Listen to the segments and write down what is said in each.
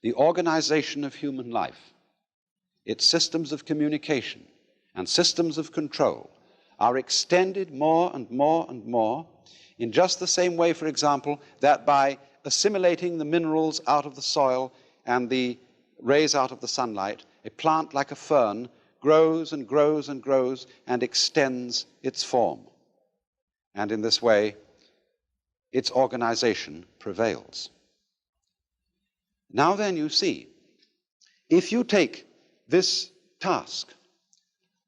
the organization of human life, its systems of communication and systems of control are extended more and more and more in just the same way, for example, that by assimilating the minerals out of the soil and the rays out of the sunlight, a plant like a fern grows and grows and grows and extends its form. And in this way, its organization prevails. Now then, you see, if you take this task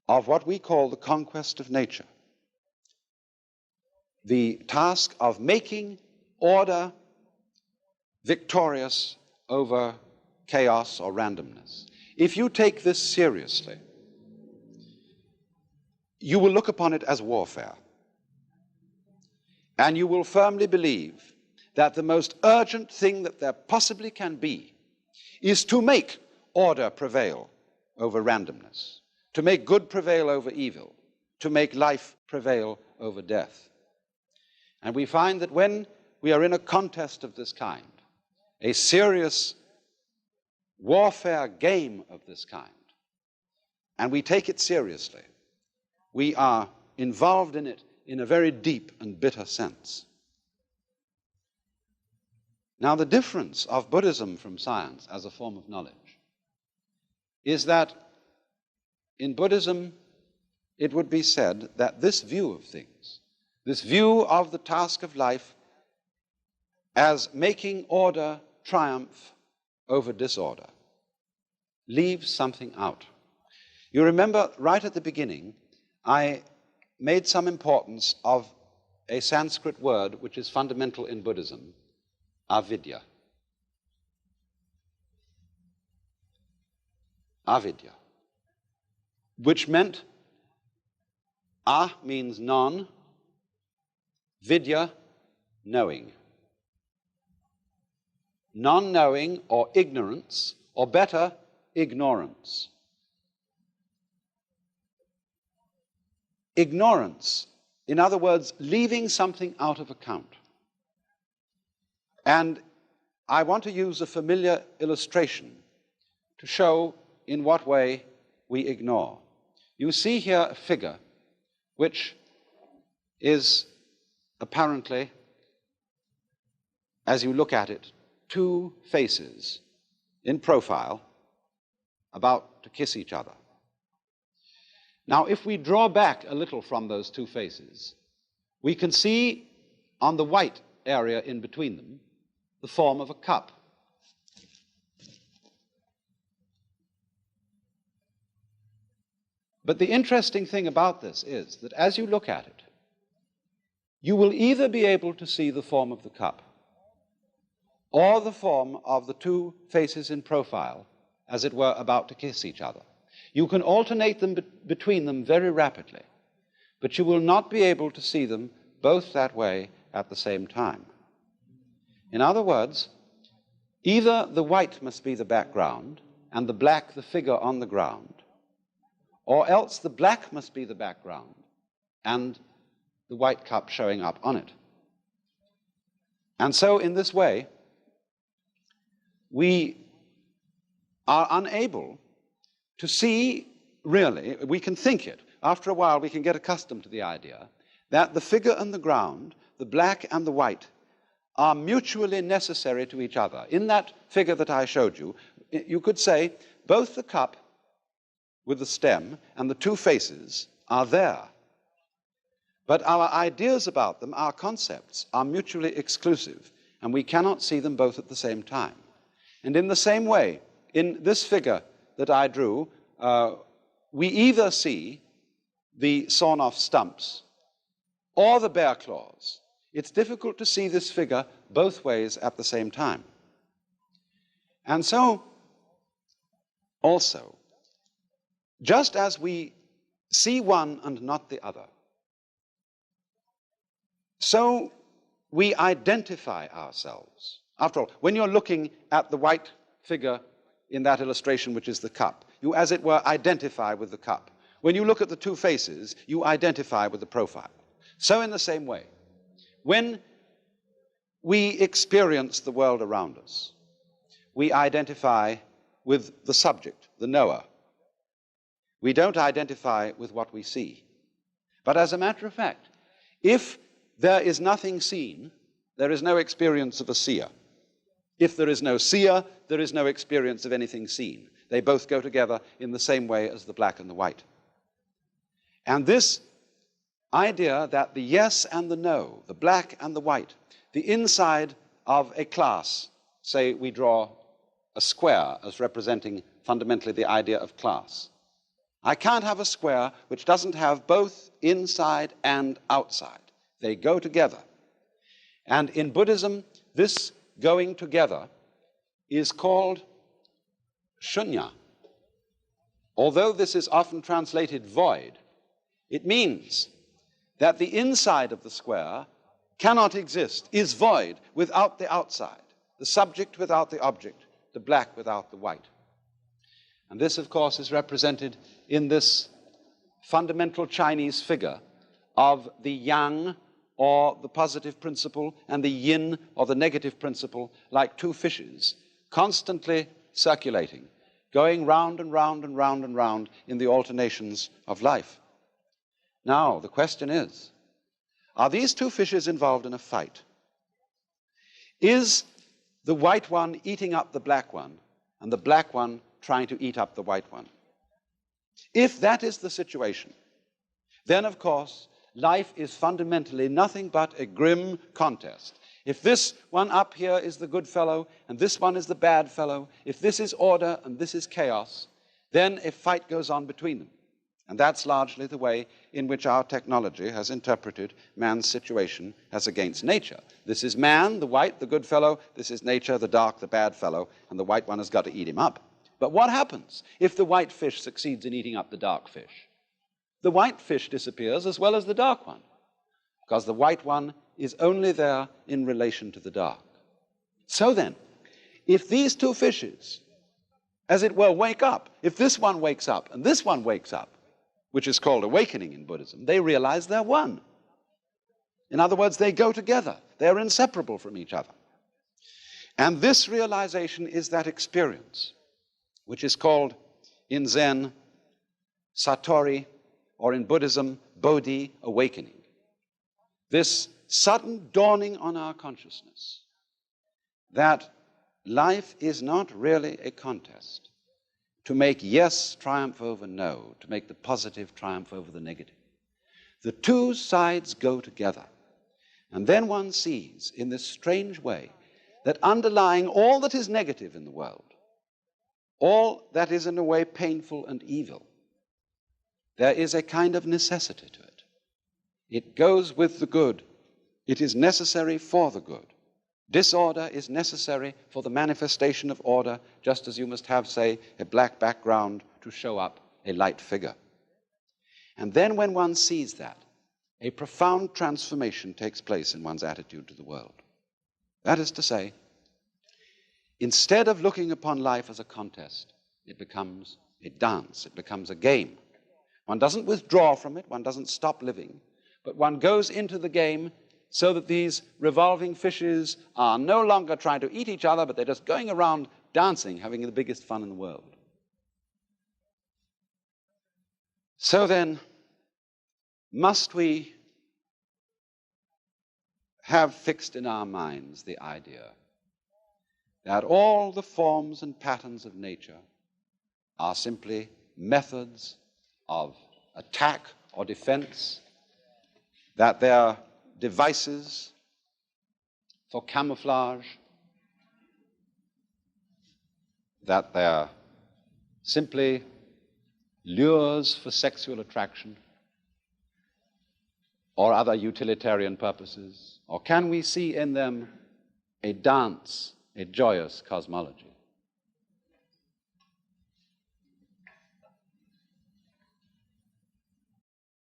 of what we call the conquest of nature, the task of making order victorious over chaos or randomness, if you take this seriously, you will look upon it as warfare. And you will firmly believe that the most urgent thing that there possibly can be is to make order prevail over randomness, to make good prevail over evil, to make life prevail over death. And we find that when we are in a contest of this kind, a serious warfare game of this kind, and we take it seriously, we are involved in it in a very deep and bitter sense. Now, the difference of Buddhism from science as a form of knowledge is that in Buddhism, it would be said that this view of things, this view of the task of life as making order triumph over disorder, leaves something out. You remember right at the beginning, I made some importance of a Sanskrit word which is fundamental in Buddhism, avidya. Avidya, which meant, a means non, vidya, knowing. Non-knowing or ignorance, or better, ignorance. Ignorance, in other words, leaving something out of account. And I want to use a familiar illustration to show in what way we ignore. You see here a figure which is apparently, as you look at it, two faces in profile about to kiss each other. Now, if we draw back a little from those two faces, we can see on the white area in between them the form of a cup. But the interesting thing about this is that as you look at it, you will either be able to see the form of the cup or the form of the two faces in profile, as it were, about to kiss each other. You can alternate them between them very rapidly, but you will not be able to see them both that way at the same time. In other words, either the white must be the background and the black the figure on the ground, or else the black must be the background and the white cup showing up on it. And so in this way, we are unable to see, really, we can think it. After a while, we can get accustomed to the idea that the figure and the ground, the black and the white, are mutually necessary to each other. In that figure that I showed you, you could say both the cup with the stem and the two faces are there. But our ideas about them, our concepts, are mutually exclusive, and we cannot see them both at the same time. And in the same way, in this figure that I drew, we either see the sawn-off stumps or the bear claws. It's difficult to see this figure both ways at the same time. And so, also, just as we see one and not the other, so we identify ourselves. After all, when you're looking at the white figure in that illustration, which is the cup, you, as it were, identify with the cup. When you look at the two faces, you identify with the profile. So in the same way, when we experience the world around us, we identify with the subject, the knower. We don't identify with what we see. But as a matter of fact, if there is nothing seen, there is no experience of a seer. If there is no seer, there is no experience of anything seen. They both go together in the same way as the black and the white. And this idea that the yes and the no, the black and the white, the inside of a class, say we draw a square as representing fundamentally the idea of class. I can't have a square which doesn't have both inside and outside. They go together. And in Buddhism, this going together is called shunya. Although this is often translated void, it means that the inside of the square cannot exist, is void without the outside, the subject without the object, the black without the white. And this, of course, is represented in this fundamental Chinese figure of the yang, or the positive principle, and the yin, or the negative principle, like two fishes, constantly circulating, going round and round and round and round in the alternations of life. Now, the question is, are these two fishes involved in a fight? Is the white one eating up the black one, and the black one trying to eat up the white one? If that is the situation, then, of course, life is fundamentally nothing but a grim contest. If this one up here is the good fellow, and this one is the bad fellow, if this is order and this is chaos, then a fight goes on between them. And that's largely the way in which our technology has interpreted man's situation as against nature. This is man, the white, the good fellow. This is nature, the dark, the bad fellow. And the white one has got to eat him up. But what happens if the white fish succeeds in eating up the dark fish? The white fish disappears as well as the dark one, because the white one is only there in relation to the dark. So then, if these two fishes, as it were, wake up, if this one wakes up and this one wakes up, which is called awakening in Buddhism, they realize they're one. In other words, they go together. They're inseparable from each other. And this realization is that experience, which is called in Zen Satori, or in Buddhism, Bodhi, awakening. This sudden dawning on our consciousness that life is not really a contest to make yes triumph over no, to make the positive triumph over the negative. The two sides go together. And then one sees, in this strange way, that underlying all that is negative in the world, all that is in a way painful and evil, there is a kind of necessity to it. It goes with the good. It is necessary for the good. Disorder is necessary for the manifestation of order, just as you must have, say, a black background to show up a light figure. And then when one sees that, a profound transformation takes place in one's attitude to the world. That is to say, instead of looking upon life as a contest, it becomes a dance, it becomes a game. One doesn't withdraw from it, one doesn't stop living, but one goes into the game so that these revolving fishes are no longer trying to eat each other, but they're just going around dancing, having the biggest fun in the world. So then, must we have fixed in our minds the idea that all the forms and patterns of nature are simply methods of attack or defense, that they're devices for camouflage, that they're simply lures for sexual attraction or other utilitarian purposes? Or can we see in them a dance, a joyous cosmology?